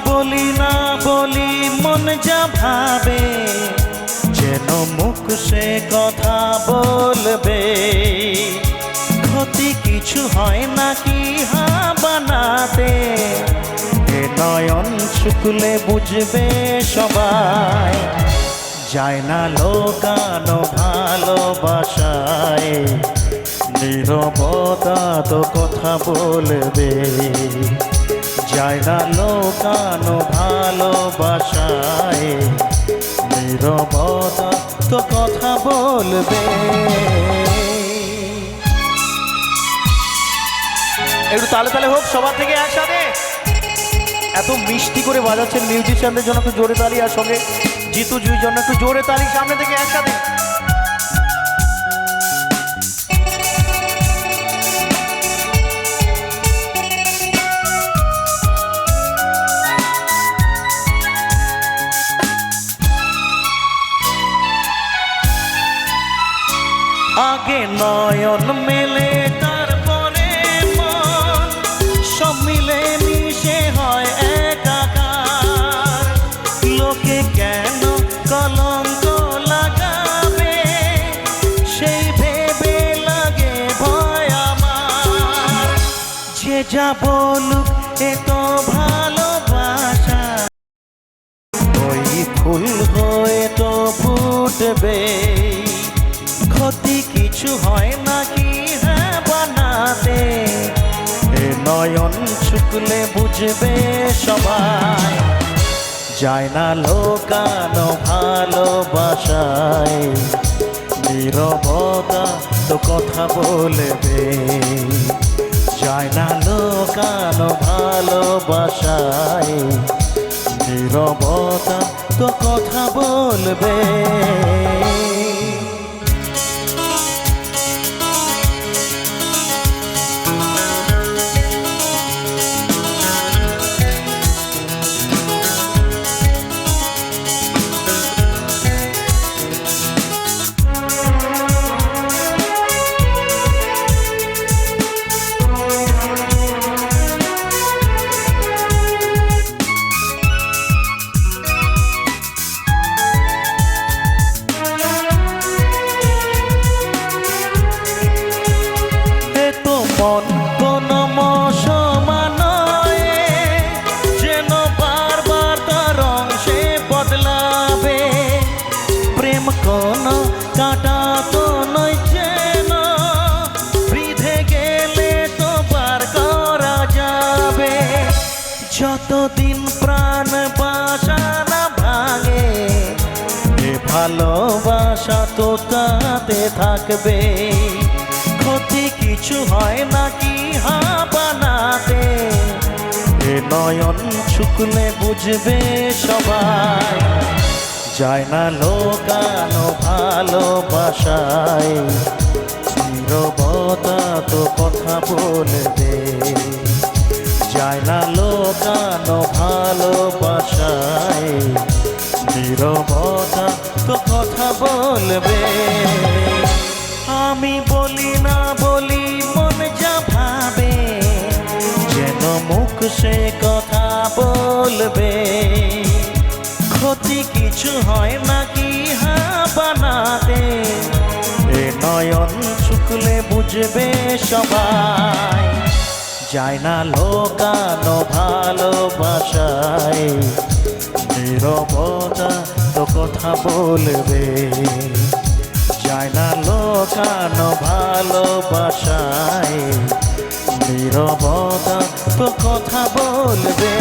বলি না বলি মন যা ভাবে, যেন মুখ সে কথা বলবে। ক্ষতি কিছু হয় নাকি হা বানাতে, এ নয়ন শুকলে বুঝবে সবাই। যায় না লোকানো ভালোবাসায়, নীরবতা তো কথা বলবে। যায় না লোকানো ভালোবাসায়, নীরবতা তো কথা বলবে। একটু তালে তালে হোক সবার থেকে একসাথে। এত মিষ্টি করে বাজাচ্ছেন মিউজিশিয়ানদের জন্য একটু জোরে তালি, আর সঙ্গে জিতু জুইর জন্য একটু জোরে তালি সামনে থেকে একসাথে। আগে নয়ন মেলে তারপরে মন, সব মিলে মিশে হয় একাকার। লোকে কেন কলঙ্ক লাগাবে, সেই ভেবে লাগে ভয় আমার। যে যা বলুক এ তো ভালোবাসা, ওই ফুল হয়ে তো ফুটবে। ক্ষতি কিছু হয় নাকি হ্যাঁ বানাতে, এ নয়ন শুকলে বুঝবে সবাই। যায় না লোকানো ভালোবাসায়, নীরবতা তো কথা বলবে। যায় না লোকানো ভালোবাসায়, নীরবতা তো কথা বলবে। মন কোন মশমানয়ে, যেন বারবার তার অংশে বদলাবে। প্রেম কোন কাটা তো নয়, যেন বৃদ্ধে গেলে তো বার করা যাবে। যতদিন প্রাণ বাসা না ভাঙে, এ ভালোবাসা তো তাতে থাকবে। ক্ষতি কিছু হয় নাকি হা বানাতে, এ নয়ন শুকলে বুঝবে সবাই। যায় না লোকানো ভালোবাসায়, নীরবতা তো কথা বলবে। যায় না লোকানো ভালোবাসায়, নীরবতা তো কথা বলবে। আমি বলি না বলি মন যা ভাবে, যেন মুখ সে কথা বলবে। ক্ষতি কিছু হয় নাকি হা বানাতে, এ নয়ন শুকলে বুঝবে সবাই। যায় না লোকানো ভালোবাসায়, নীরবতা তো কথা বলবে। যায় না লোকানো ভালোবাসায়, নীরবতা তো কথা বলবে।